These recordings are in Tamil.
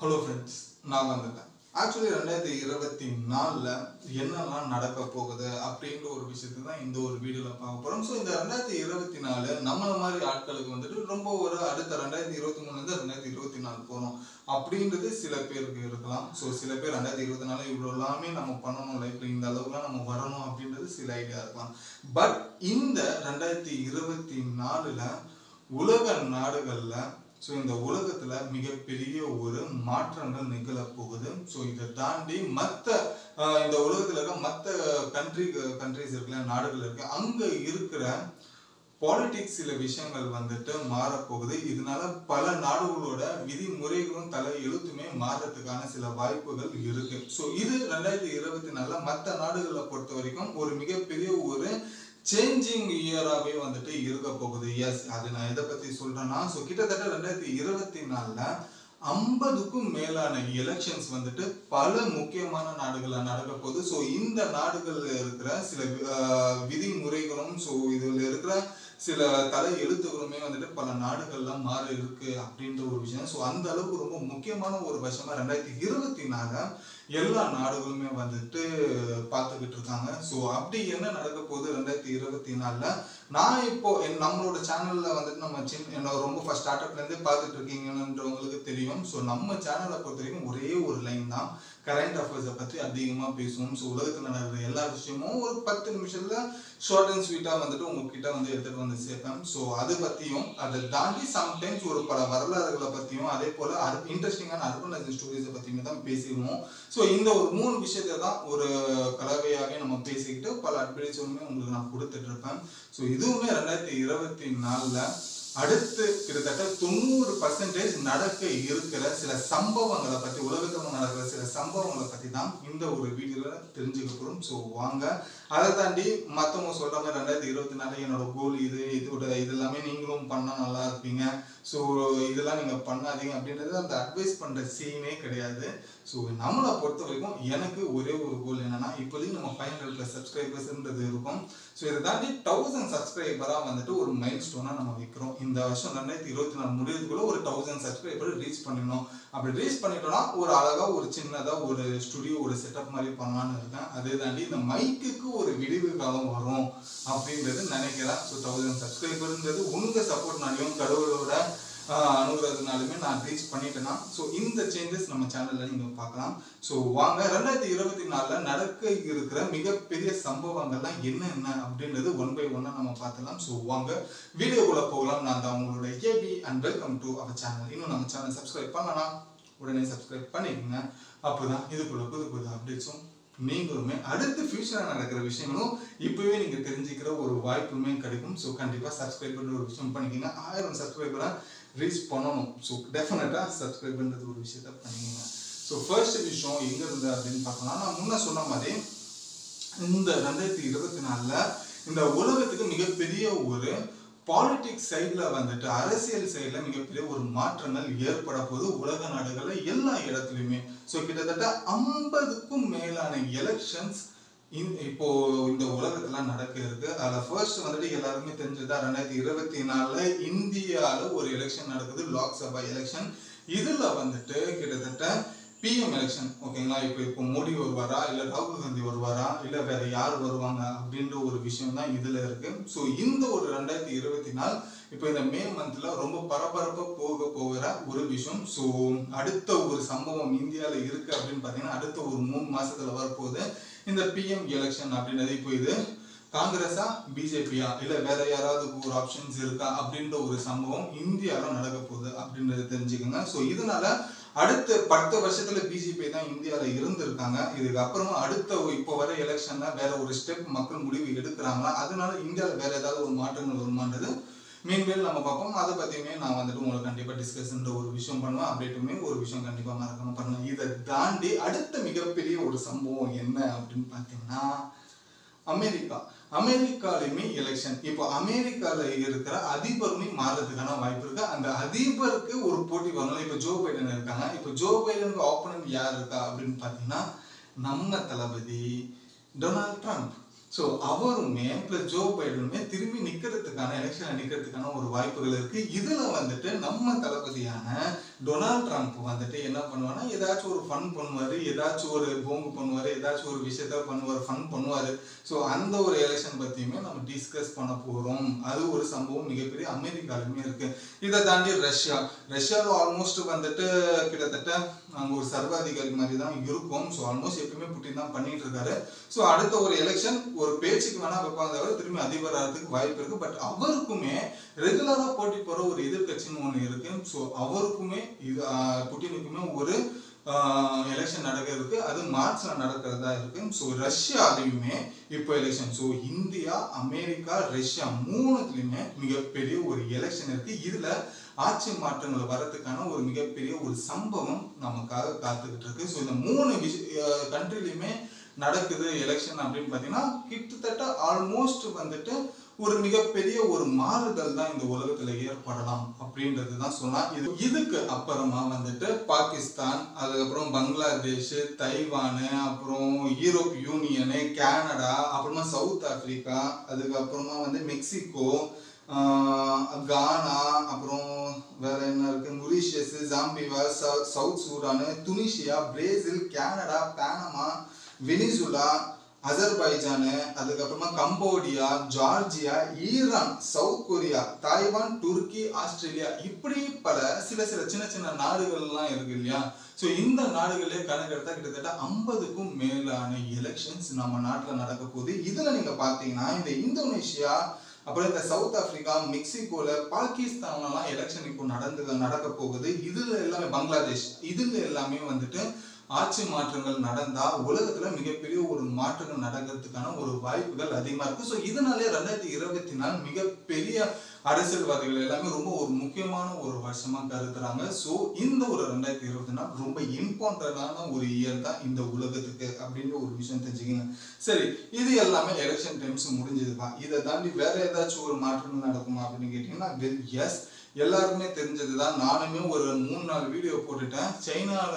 ஹலோ ஃப்ரெண்ட்ஸ், நான் வந்துட்டேன். ஆக்சுவலி 2024ல் என்னெல்லாம் நடக்க போகுது அப்படின்ற ஒரு விஷயத்தை தான் இந்த ஒரு வீடியோவில் பார்க்க போகிறோம். ஸோ இந்த 2024 நம்மள மாதிரி ஆட்களுக்கு வந்துட்டு ரொம்ப ஒரு அடுத்த 2023லேருந்து 2024 போகிறோம் அப்படின்றது சில பேருக்கு இருக்கலாம். ஸோ சில பேர் 2024 இவ்வளோ எல்லாமே நம்ம பண்ணணும் லைஃப்பில், இந்த அளவுக்குலாம் நம்ம வரணும் அப்படின்றது சில ஐடியா இருக்கலாம். பட் இந்த 2024ல் உலக நாடுகளில் இந்த உலகத்துல மிகப்பெரிய ஒரு மாற்றங்கள் நிகழ போகுது. இதை தாண்டி இந்த உலகத்துல இருக்க மற்ற கண்ட்ரிஸ் இருக்குல்ல, நாடுகள் இருக்கு, அங்க இருக்கிற பாலிடிக்ஸ் சில விஷயங்கள் வந்துட்டு மாறப்போகுது. இதனால பல நாடுகளோட விதிமுறைகளும் தலை எழுத்துமே மாறதுக்கான சில வாய்ப்புகள் இருக்கு. இது 2024 மற்ற நாடுகளை பொறுத்த வரைக்கும் ஒரு மிகப்பெரிய ஒரு சேஞ்சிங் இயராகவே வந்துட்டு இருக்க போகுது. எஸ், அது நான் எதை பத்தி சொல்றேன்னா, கிட்டத்தட்ட 2024ல் 50க்கும் மேலான எலெக்ஷன்ஸ் வந்துட்டு பல முக்கியமான நாடுகள்ல நடக்க போகுது. இந்த நாடுகள்ல இருக்கிற சில விதிமுறைகளும் இதுல இருக்கிற சில தலை எழுத்துகளுமே வந்துட்டு பல நாடுகள்ல மாற இருக்கு அப்படின்ற ஒரு விஷயம். அந்த அளவுக்கு ரொம்ப முக்கியமான ஒரு வருஷமா 2024 எல்லா நாடுகளுமே வந்துட்டு பார்த்துக்கிட்டு இருக்காங்க. அப்படி என்ன நடக்க போகுது 2024ல், நான் இப்போ நம்மளோட சேனல்ல வந்துட்டு நம்ம ரொம்ப ஃபர்ஸ்ட் ஸ்டார்ட்அப்ல இருந்து பார்த்துட்டு இருக்கீங்கன்றவங்களுக்கு தெரியும். நம்ம சேனலை பொறுத்த வரைக்கும் ஒரே ஒரு லைன் தான், கரண்ட் அஃபேர்ஸை பற்றி அதிகமாக பேசுவோம். உலகத்தில் நடக்கிற எல்லா விஷயமும் ஒரு 10 நிமிஷத்துல ஷார்ட் அண்ட் ஸ்வீட்டாக வந்துட்டு உங்ககிட்ட வந்து எடுத்துகிட்டு வந்து சேர்ப்பேன். அதை பற்றியும் அதை தாண்டி சம்டைம்ஸ் ஒரு பல வரலாறுகளை பற்றியும் அதே போல் இன்ட்ரெஸ்டிங்கான அர்பன் ஸ்டோரிஸை பற்றியுமே தான் பேசிடுவோம். இந்த ஒரு 3 விஷயத்தை தான் ஒரு கலவையாகவே நம்ம பேசிக்கிட்டு பல அட்வைஸுமே உங்களுக்கு நான் கொடுத்துட்டு இருப்பேன். இதுவுமே 2024ல் அடுத்து கிட்டத்தட்ட 90% நடக்க இருக்கிற சில சம்பவங்களை பற்றி, உலகத்தில் நடக்கிற சில சம்பவங்களை பற்றி தான் இந்த ஒரு வீடியோவில் தெரிஞ்சுக்க போகிறோம். வாங்க. அதை தாண்டி மற்றவங்க சொல்கிற மாதிரி 2024 என்னோட கோல் இது எல்லாமே நீங்களும் பண்ணால் நல்லா இருப்பீங்க, இதெல்லாம் நீங்கள் பண்ணாதீங்க அப்படின்றது அந்த அட்வைஸ் பண்ணுற சீனே கிடையாது. நம்மளை பொறுத்த வரைக்கும் எனக்கு ஒரே ஒரு கோல் என்னன்னா, இப்போதைக்கு நம்ம 500+ சப்ஸ்கிரைபர்ஸ்ன்றது இருக்கும். இதை தாண்டி 1000 சப்ஸ்கிரைபராக வந்துட்டு ஒரு மைல் ஸ்டோனாக நம்ம வைக்கிறோம். இந்த வருஷம் 2024 முடியறதுக்குள்ள ஒரு 1000 சப்ஸ்கிரைபர் ரீச் பண்ணிடணும். அப்படி ரீச் பண்ணிட்டோம்னா ஒரு அழகா ஒரு சின்னதாக ஒரு ஸ்டுடியோ ஒரு செட்டப் மாதிரி பண்ணலான்னு இருக்கேன். அதே தாண்டி இந்த மைக்குக்கு ஒரு விடிவு காலம் வரும் அப்படின்றது நினைக்கிறேன். 1000 சப்ஸ்கிரைபர்ன்றது உங்க சப்போர்ட்னாலையும் கடவுளோட அனுகிறதுனாலுமே நான் ரீச் பண்ணிட்டேன்னா இந்த சேஞ்சஸ் நம்ம சேனல்ல நீங்க பார்க்கலாம். வாங்க 2024 நடக்க இருக்கிற மிகப்பெரிய சம்பவங்கள்லாம் என்ன அப்படின்றது 1 by 1 நம்ம பார்க்கலாம். வாங்க வீடியோக்குள்ள போகலாம். நான் தான் உங்களோட AB and welcome to our channel. இன்னும் நம்ம சேனல் சப்ஸ்கிரைப் பண்ணலாம், உடனே சப்ஸ்கிரைப் பண்ணிக்கோங்க. அப்போதான் இதுக்குள்ள புது அப்டேட்ஸும் நீங்களுமே அடுத்து ஃபியூச்சரா நடக்கிற விஷயங்களும் இப்பவே நீங்க தெரிஞ்சுக்கிற ஒரு வாய்ப்புமே கிடைக்கும். கண்டிப்பா சப்ஸ்கிரைப் பண்ற ஒரு விஷயம் பண்ணிக்கோங்க. 1000 சப்ஸ்கிரைபரா ரீச் பண்ணணும். டெஃபினட்டா சப்ஸ்கிரைப் பண்றது ஒரு விஷயத்த பண்ணிக்கோங்க. ஃபர்ஸ்ட் விஷயம் எங்க இருந்து அப்படின்னு பார்க்கலாம். நான் முன்ன சொன்ன மாதிரி இந்த 2024ல் இந்த உலகத்துக்கு மிகப்பெரிய ஒரு பாலிடிக்ஸ் சைட்ல வந்துட்டு அரசியல் சைட்ல மிகப்பெரிய ஒரு மாற்றங்கள் ஏற்பட போது உலக நாடுகள்ல எல்லா இடத்துலையுமே. கிட்டத்தட்ட 50க்கும் மேலான எலெக்ஷன்ஸ் இப்போ இந்த உலகத்துல நடக்க இருக்கு. அதுல ஃபர்ஸ்ட் வந்துட்டு எல்லாருமே தெரிஞ்சதா 2024 இந்தியால ஒரு எலெக்ஷன் நடக்குது, லோக்சபா எலெக்ஷன். இதுல வந்துட்டு கிட்டத்தட்ட பிஎம் எலெக்ஷன், ஓகேங்களா. இப்போ மோடி வருவாரா, இல்ல ராகுல் காந்தி வருவாரா, இல்ல வேற யார் வருவாங்க அப்படின்ற ஒரு விஷயம் தான் இதுல இருக்கு. இந்த ஒரு 2024 இப்போ இந்த மே மந்த்ல ரொம்ப பரபரப்பா போகிற ஒரு விஷயம். அடுத்த ஒரு சம்பவம் இந்தியால இருக்கு அப்படின்னு பாத்தீங்கன்னா, அடுத்த ஒரு 3 மாசத்துல வரப்போகுது இந்த பிஎம் எலெக்ஷன் அப்படின்றது. இப்போ இது காங்கிரஸா பிஜேபியா இல்ல வேற யாராவது ஒரு ஆப்ஷன்ஸ் இருக்கா அப்படின்ற ஒரு சம்பவம் இந்தியால நடக்க போகுது அப்படின்றத தெரிஞ்சுக்கோங்க. இதனால அடுத்த 10 வருஷத்துல பிஜேபி தான் இந்தியால இருந்திருக்காங்க. இதுக்கு அப்புறமா அடுத்த இப்போ வர எலெக்ஷன்ல வேற ஒரு ஸ்டெப் மக்கள் முடிவு எடுக்கிறாங்களா, அதனால இந்தியால வேற ஏதாவது ஒரு மாற்றங்கள் வருமானது மீன்வேல் நம்ம பார்ப்போம். அதை பத்தியுமே நான் வந்துட்டு உங்களுக்கு கண்டிப்பா டிஸ்கஷன்ற ஒரு விஷயம் பண்ணுவேன். அப்டேட்டுமே ஒரு விஷயம் கண்டிப்பா மறக்காம பண்ணுவேன். இதை தாண்டி அடுத்த மிகப்பெரிய ஒரு சம்பவம் என்ன அப்படின்னு பாத்தீங்கன்னா, அமெரிக்காலையுமே எலெக்ஷன். இப்போ அமெரிக்கால இருக்கிற அதிபருமே மாறதுக்கான வாய்ப்பு இருக்கு. அந்த அதிபருக்கு ஒரு போட்டி வரணும். இப்போ ஜோ பைடன் இருக்காங்க. இப்போ ஜோ பைடனுக்கு ஆப்போனன்ட் யார் இருக்கா அப்படின்னு பாத்தீங்கன்னா, நம்ம தளபதி டொனால்ட் ட்ரம்ப். அவருமே பிளஸ் ஜோ பைடனுமே திரும்பி எலெக்ஷன்ல நிக்கிறதுக்கான ஒரு வாய்ப்புகள் இருக்கு. இதுல வந்துட்டு நம்ம தளபதியான டொனால்ட் ட்ரம்ப் வந்துட்டு என்ன பண்ணுவாருன்னா ஏதாச்சும் ஒரு ஃபன் பண்ணுவாரு, ஏதாச்சும் ஒரு போங்கு பண்ணுவாரு, ஏதாச்சும் ஒரு விஷயத்த பண்ணுவாரு, ஃபன் பண்ணுவாரு. ஸோ அந்த ஒரு எலெக்ஷன் பத்தியுமே நம்ம டிஸ்கஸ் பண்ண போறோம். அது ஒரு சம்பவம் மிகப்பெரிய அமெரிக்காலுமே இருக்கு. இதை தாண்டி ரஷ்யாவில் ஆல்மோஸ்ட் வந்துட்டு கிட்டத்தட்ட அங்கே ஒரு சர்வாதிகாரி மாதிரி தான் இருக்கும். ஸோ ஆல்மோஸ்ட் எப்பவுமே புட்டின் தான் பண்ணிட்டு இருக்காரு. ஸோ அடுத்த ஒரு எலெக்ஷன் ஒரு பேச்சுக்கு வேணா வைப்பாங்க, தவிர திரும்பி அதிபர் ஆகிறதுக்கு வாய்ப்பு இருக்கு. பட் அவருக்குமே ரெகுலரா போட்டி போற ஒரு எதிர்கட்சின்னு ஒண்ணு இருக்கு. ஸோ அவருக்குமே இது புட்டினுக்குமே ஒரு எலெக்ஷன் நடக்கிறதுக்கு, அது மார்ச்ல நடக்கிறதா இருக்கு. ஸோ ரஷ்யாலையுமே இப்போ election. So India, America, Russia மூணுத்துலயுமே மிகப்பெரிய ஒரு எலெக்ஷன் இருக்கு. இதுல ஆட்சி மாற்றங்கள் வரதுக்கான ஒரு மிகப்பெரிய ஒரு சம்பவம் நமக்காக காத்துக்கிட்டு இருக்கு. ஸோ இந்த மூணு கண்ட்ரிலையுமே நடக்குது எலெக்ஷன் அப்படின்னு பாத்தீங்கன்னா கிட்டத்தட்ட ஆல்மோஸ்ட் வந்துட்டு ஒரு மிகப்பெரிய ஒரு மாறுதல் தான் இந்த உலகத்துல ஏற்படலாம் அப்படின்றது தான் சொன்னா. இதுக்கு அப்புறமா வந்துட்டு பாகிஸ்தான், அதுக்கப்புறம் பங்களாதேஷ், தைவானு, அப்புறம் யூரோப் யூனியனு, கனடா, அப்புறமா சவுத் ஆப்பிரிக்கா, அதுக்கப்புறமா வந்து மெக்சிகோ, கானா, அப்புறம் வேற என்ன இருக்கு, Mauritius, Zambia, South Sudan, Tunisia, Brazil, Canada, Panama, Venezuela, Azerbaijan, அதுக்கப்புறமா Cambodia, Georgia, Iran, South Korea, Taiwan, துருக்கி, ஆஸ்திரேலியா, இப்படி பல சில சின்ன சின்ன நாடுகள்லாம் இருக்கு இல்லையா. ஸோ இந்த நாடுகளே கணக்கெடுத்தா கிட்டத்தட்ட 50க்கும் மேலான எலெக்ஷன்ஸ் நம்ம நாட்டில் நடக்க போகுது. இதுல நீங்க பாத்தீங்கன்னா இந்த இந்தோனேஷியா, அப்புறம் இந்த சவுத் ஆப்பிரிக்கா, மெக்சிகோல, பாகிஸ்தான்லாம் எலெக்ஷன் இப்போ நடக்க போகுது. இதுல எல்லாமே பங்களாதேஷ், இதுல எல்லாமே வந்துட்டு ஆட்சி மாற்றங்கள் நடந்தா உலகத்துல மிகப்பெரிய ஒரு மாற்றங்கள் நடக்கிறதுக்கான ஒரு வாய்ப்புகள் அதிகமா இருக்கு. ஸோ இதனாலே 2024 மிகப்பெரிய அரசியல்வாதிகள் எல்லாமே ரொம்ப ஒரு முக்கியமான ஒரு வருஷமா கருதுறாங்க. ஸோ இந்த ஒரு 2024 ரொம்ப இம்பார்ட்டன்டான ஒரு இயர் தான் இந்த உலகத்துக்கு அப்படின்ற ஒரு விஷயம் தெரிஞ்சுக்கங்க. சரி, இது எல்லாமே எலெக்ஷன் டைம்ஸ் முடிஞ்சதுப்பா. இதை தாண்டி வேற ஏதாச்சும் ஒரு மாற்றங்கள் நடக்குமா அப்படின்னு கேட்டீங்கன்னா எஸ், எல்லாருக்குமே தெரிஞ்சதுதான். நானுமே ஒரு 3-4 வீடியோ போட்டுட்டேன். சைனால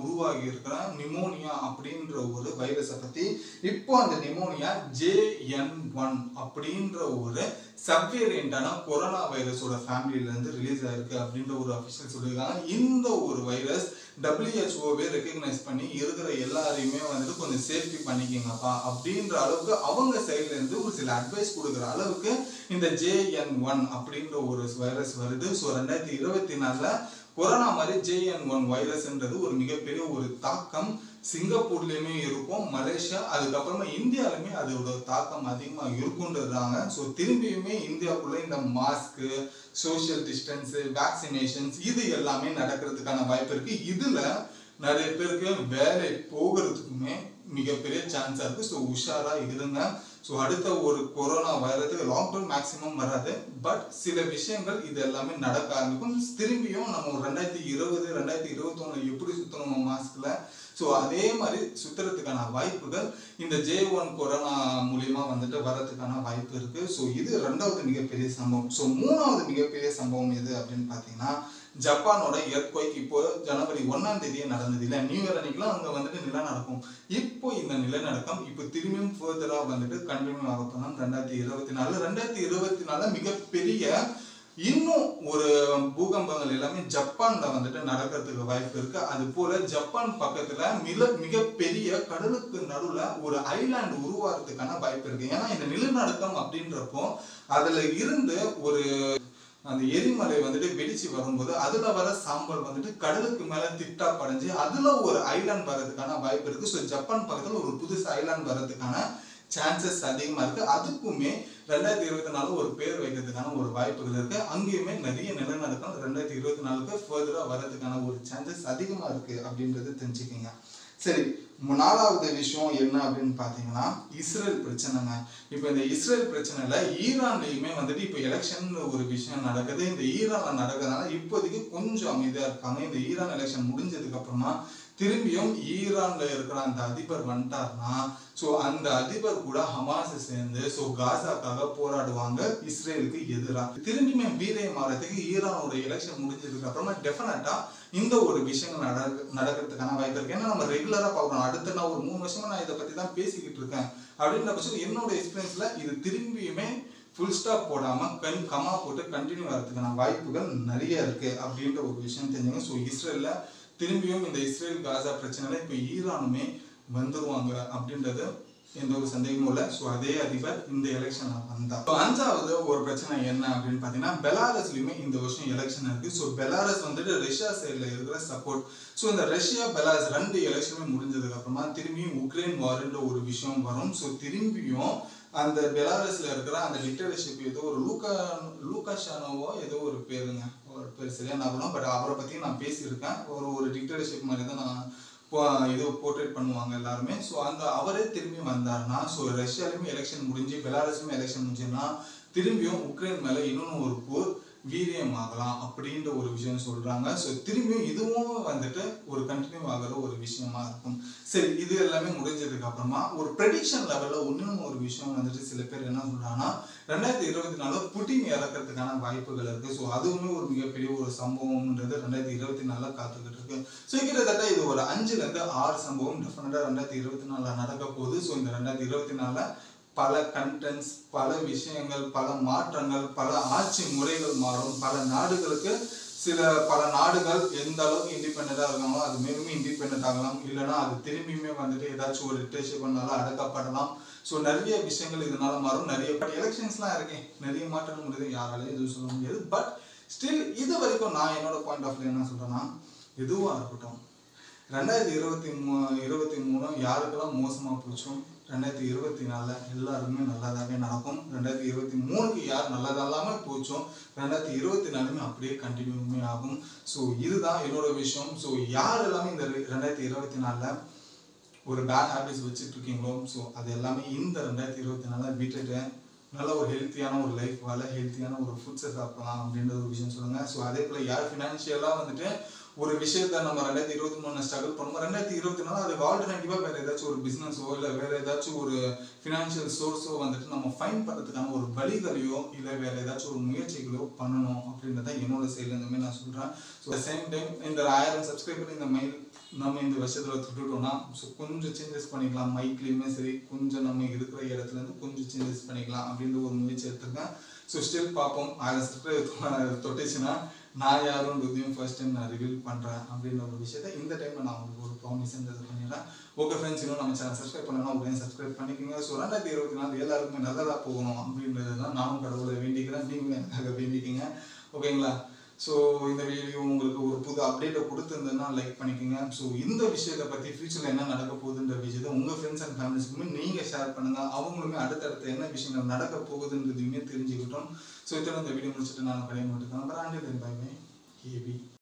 உருவாகி இருக்கிற நிமோனியா அப்படின்ற ஒரு வைரஸை பத்தி. இப்போ அந்த நிமோனியா JN1 அப்படின்ற ஒரு சப்வேரியண்டான கொரோனா வைரஸோட ஃபேமிலியில இருந்து ரிலீஸ் ஆயிருக்கு அப்படின்ற ஒரு அபிஷியல் சொல்லியிருக்காங்க. இந்த ஒரு வைரஸ் WHO ரெகக்னைஸ் பண்ணி இருக்கிற எல்லாரையுமே வந்துட்டு கொஞ்சம் சேஃப்டி பண்ணிக்கங்கப்பா அப்படின்ற அளவுக்கு அவங்க சைட்ல இருந்து ஒரு சில அட்வைஸ் கொடுக்குற அளவுக்கு இந்த JN1 அப்படின்ற ஒரு வைரஸ் வருது. ஸோ 2024 கொரோனா மாதிரி JN1 வைரஸ்ன்றது ஒரு மிகப்பெரிய ஒரு தாக்கம் சிங்கப்பூர்லயுமே இருக்கும், மலேசியா, அதுக்கப்புறமா இந்தியாலுமே அதோட தாக்கம் அதிகமா இருக்குன்றதுதாங்க. ஸோ திரும்பியுமே இந்தியாவுக்குள்ள இந்த மாஸ்க்கு, சோசியல் டிஸ்டன்ஸ், வேக்சினேஷன்ஸ் இது எல்லாமே நடக்கிறதுக்கான வாய்ப்பு இருக்கு. இதுல நிறைய பேருக்கு வேலை போகிறதுக்குமே மிகப்பெரிய சான்ஸா இருக்கு. ஸோ உஷாரா இருங்க. ஸோ அடுத்த ஒரு கொரோனா வைரத்துக்கு லாக்டவுன் மேக்சிமம் வராது, பட் சில விஷயங்கள் இது எல்லாமே நடக்க ஆரம்பிக்கும். திரும்பியும் நம்ம 2020, 2021 எப்படி சுத்தணும் மாஸ்க்ல, ஸோ அதே மாதிரி சுத்துறதுக்கான வாய்ப்புகள் இந்த J1 கொரோனா மூலியமா வந்துட்டு வரதுக்கான வாய்ப்பு இருக்கு. ஸோ இது 2வது மிகப்பெரிய சம்பவம். ஸோ 3வது மிகப்பெரிய சம்பவம் எது அப்படின்னு பாத்தீங்கன்னா ஜப்பானோட எர்த்குவைக் இப்போ ஜனவரி 1ஆம் தேதியே நடந்தது இல்ல, நியூ இயர் அன்னைக்குலாம் அங்க வந்துட்டு நிலநடுக்கம். இப்போ இந்த நிலநடுக்கம் இப்போ திரும்பியும் ஃபர்தரா வந்துட்டு கண்டினியூ ஆக போனோம் 2024. 2024 மிகப்பெரிய இன்னும் ஒரு பூகம்பங்கள் எல்லாமே ஜப்பான்ல வந்துட்டு நடக்கிறதுக்கு வாய்ப்பு இருக்கு. அது போல ஜப்பான் பக்கத்துல மிகப்பெரிய கடலுக்கு நடுவுல ஒரு ஐலாண்ட் உருவாகிறதுக்கான வாய்ப்பு இருக்கு. ஏன்னா இந்த நிலநடுக்கம் அப்படின்றப்போ அதுல இருந்து ஒரு அந்த எரிமலை வந்துட்டு வெடிச்சு வரும்போது அதுல வர சாம்பல் வந்துட்டு கடலுக்கு மேல திட்டா படைஞ்சு அதுல ஒரு ஐலாண்ட் வர்றதுக்கான வாய்ப்பு இருக்கு. ஸோ ஜப்பான் பக்கத்துல ஒரு புதுசு ஐலாண்ட் வர்றதுக்கான சான்சஸ் அதிகமா இருக்கு. அதுக்குமே 2024 ஒரு பேர் வைக்கிறதுக்கான ஒரு வாய்ப்புகள் இருக்கு. அங்கேயுமே நிறைய நிலநடுக்கம் 2024 ஃபர்தரா வர்றதுக்கான ஒரு சான்சஸ் அதிகமா இருக்கு அப்படின்றது தெரிஞ்சுக்கங்க. சரி, 4வது விஷயம் என்ன அப்படின்னு பாத்தீங்கன்னா இஸ்ரேல் பிரச்சனைங்க. இப்போ இந்த இஸ்ரேல் பிரச்சனைல ஈரான்லயுமே வந்துட்டு இப்போ எலெக்ஷன் ஒரு விஷயம் நடக்குது. இந்த ஈரான்ல நடக்கிறதுனால இப்போதைக்கு கொஞ்சம் அமைதியா இருக்காங்க. இந்த ஈரான் எலெக்ஷன் முடிஞ்சதுக்கு அப்புறமா திரும்பியும் ஈரான்ல இருக்கிற அந்த அதிபர் வந்துட்டார்னா ஸோ அந்த அதிபர் கூட ஹமாஸ் சேர்ந்து ஸோ காசாக்காக போராடுவாங்க இஸ்ரேலுக்கு எதிராக. திரும்பியுமே வீரியம் மாறதுக்கு ஈரானோட எலெக்ஷன் முடிஞ்சதுக்கு அப்புறமா டெஃபினட்டா இந்த ஒரு விஷயங்கள் நடக்கிறதுக்கான வாய்ப்பு இருக்கு. ஏன்னா நம்ம ரெகுலரா பார்க்கணும். அடுத்த நான் ஒரு 3 வருஷமா நான் இதை பத்தி தான் பேசிக்கிட்டு இருக்கேன் அப்படின்ற பட்சம் என்னோட எக்ஸ்பீரியன்ஸ்ல இது திரும்பியுமே ஃபுல் ஸ்டாப் போடாம கமா போட்டு கண்டினியூ ஆகிறதுக்கான வாய்ப்புகள் நிறைய இருக்கு அப்படின்ற ஒரு விஷயம் தெரிஞ்சுங்க. ஸோ இஸ்ரேல்ல திரும்பியும் இந்த இஸ்ரேல் காசா பிரச்சனைல இப்போ ஈரானுமே வந்துருவாங்க அப்படின்றது எந்த ஒரு சந்தேகமும் இல்லை. ஸோ அதே அதிபர் இந்த எலெக்ஷன்ல வந்தா. அஞ்சாவது ஒரு பிரச்சனை என்ன அப்படின்னு பார்த்தீங்கன்னா, பெலாரஸ்லயுமே இந்த வருஷம் எலெக்ஷன் இருக்கு. ஸோ பெலாரஸ் வந்துட்டு ரஷ்யா சைட்ல இருக்கிற சப்போர்ட். ஸோ இந்த ரஷ்யா பெலாரஸ் 2 எலெக்ஷனுமே முடிஞ்சதுக்கு அப்புறமா திரும்பியும் உக்ரைன் வார்ன்ற ஒரு விஷயம் வரும். ஸோ திரும்பியும் அந்த பெலாரஸ்ல இருக்கிற அந்த டிக்டேட்டர்ஷிப் ஏதோ ஒரு லூகாஷானோவோ ஏதோ ஒரு பேருங்க, ஒரு பேர் சரியா ஞாபகம், பட் அவரை பத்தி நான் பேசியிருக்கேன். ஒரு டிக்டேட்டர்ஷிப் மாதிரி தான் நான் இது போர்ட்ரேட் பண்ணுவாங்க எல்லாருமே. ஸோ அந்த அவரே திரும்பி வந்தாருன்னா, ஸோ ரஷ்யாலையுமே எலெக்ஷன் முடிஞ்சு பெலாரஸ்லயுமே எலெக்ஷன் முடிஞ்சுன்னா திரும்பியும் உக்ரைன் மேல இன்னொன்று ஒரு போர் வீரியமாகலாம் அப்படின்ற ஒரு விஷயம் சொல்றாங்க. ஸோ திரும்பியும் இதுவும் வந்துட்டு ஒரு கண்டினியூ ஆகிற ஒரு விஷயமா இருக்கும். சரி, இது எல்லாமே முடிஞ்சதுக்கு அப்புறமா ஒரு ப்ரெடிக்ஷன் லெவல்ல இன்னும் ஒரு விஷயம் வந்துட்டு சில பேர் என்ன சொல்றாங்கன்னா, 2024 புட்டின் இறக்கிறதுக்கான வாய்ப்புகள் இருக்கு. ஸோ அதுவுமே ஒரு மிகப்பெரிய ஒரு சம்பவம்ன்றது 2024 காத்துக்கிட்டு இருக்கு. ஸோ கிட்டத்தட்ட இது ஒரு 5ல இருந்து 6 சம்பவம் டெஃபினட்டா 2024 நடக்க போகுது. ஸோ இந்த 2024 பல கண்டென்ட்ஸ், பல விஷயங்கள், பல மாற்றங்கள், பல ஆட்சி முறைகள் மாறும். பல நாடுகள் எந்த அளவுக்கு இண்டிபெண்டா இருக்காங்களோ அது மேலுமே இண்டிபெண்டன்ட் ஆகலாம். இல்லைன்னா அது திரும்பியுமே வந்துட்டு ஏதாச்சும் ஒரு டிக்டேட்டர்ஷிப் பண்ணாலும் அடக்கப்படலாம். ஸோ நிறைய விஷயங்கள் இதனால மாறும். நிறைய எலெக்ஷன்ஸ்லாம் இருக்கேன், நிறைய மாற்றங்கள் முடியுது, யாராலையும் எதுவும் சொல்ல முடியாது. பட் ஸ்டில் இது வரைக்கும் நான் என்னோட பாயிண்ட் ஆஃப் வியூ என்ன சொல்றேன்னா, எதுவா இருக்கட்டும் 2023 யாருக்கெல்லாம் மோசமா போச்சோம், 2024 எல்லாருக்குமே நல்லதாகவே நடக்கும். 2023க்கு யார் நல்லதல்லாம போச்சோம் 2024 அப்படியே கண்டினியூமே ஆகும். ஸோ இதுதான் என்னோட விஷயம். ஸோ யார் எல்லாமே இந்த 2024 ஒரு பேட் ஹேபிட்ஸ் வச்சுட்டு இருக்கீங்களோ, ஸோ அது எல்லாமே இந்த 2024 விட்டுட்டு நல்ல ஒரு ஹெல்த்தியான ஒரு லைஃப் வாழ, ஹெல்த்தியான ஒரு ஃபுட்ஸை சாப்பிடலாம் அப்படின்ற ஒரு விஷயம் சொல்லுங்க. ஸோ அதே போல யார் ஃபினான்ஷியலாக வந்துட்டு ஒரு விஷயத்த நம்ம 2023 ஸ்ட்ரகிள் பண்ணுவோம், 2024 அதுக்கு ஆல்டர்னேட்டிவா வேற ஏதாச்சும் ஒரு பிசினஸோ இல்லை வேற ஏதாச்சும் ஒரு ஃபினான்ஷியல் சோர்ஸோ வந்துட்டு நம்ம ஃபைன் பண்ணுறதுக்கான ஒரு வழிகளையோ இல்லை வேற ஏதாச்சும் ஒரு முயற்சிகளோ பண்ணணும் அப்படின்றத என்னோட சைட்ல இருந்துமே நான் சொல்றேன். ஸோ சேம் டைம் இந்த 1000 சப்ஸ்கிரைபர் இந்த மைல் நம்ம இந்த வருஷத்துல தொட்டுட்டோம்னா, ஸோ கொஞ்சம் சேஞ்சஸ் பண்ணிக்கலாம். மைக்லையுமே சரி, கொஞ்சம் நம்ம இருக்கிற இடத்துல இருந்து கொஞ்சம் சேஞ்சஸ் பண்ணிக்கலாம் அப்படின்ற ஒரு முயற்சி எடுத்திருக்கேன். ஸோ ஸ்டில் பார்ப்போம். 1000 சப்ஸ்கிரைபர் தொட்டுச்சுன்னா நான் யாருன்றதையும் ஃபர்ஸ்ட் டைம் நான் ரிவீல் பண்ணுறேன் அப்படின்ற ஒரு விஷயத்த இந்த டைமில் நான் உங்களுக்கு ஒரு ப்ராமிஸ்ன்றது பண்ணிடுறேன். ஓகே ஃப்ரெண்ட்ஸ், இன்னும் நம்ம சேனல் சப்ஸ்கிரைப் பண்ணலாம், உடனே சப்ஸ்கிரைப் பண்ணிக்கோங்க. ஸோ 2024 எல்லாருக்குமே நல்லதாக போகணும் அப்படின்றது தான் நானும் கடவுளை வேண்டிக்கிறேன், நீங்களும் எனக்காக வேண்டிக்கிங்க. ஓகேங்களா? ஸோ இந்த வீடியோ உங்களுக்கு ஒரு புது அப்டேட்டை கொடுத்துருந்ததுன்னா லைக் பண்ணிக்கோங்க. ஸோ இந்த விஷயத்தை பற்றி ஃபியூச்சரில் என்ன நடக்க போகுதுன்ற விஷயத்தை உங்கள் ஃப்ரெண்ட்ஸ் அண்ட் ஃபேமிலிஸ்க்குமே நீங்கள் ஷேர் பண்ணுங்கள். அவங்களுமே அடுத்தடுத்து என்ன விஷயங்கள் நடக்க போகுதுன்றதையுமே தெரிஞ்சுக்கிட்டோம். ஸோ இத்தனை இந்த வீடியோ முடிச்சுட்டு நான் கடையை மட்டும் தான் பை பை.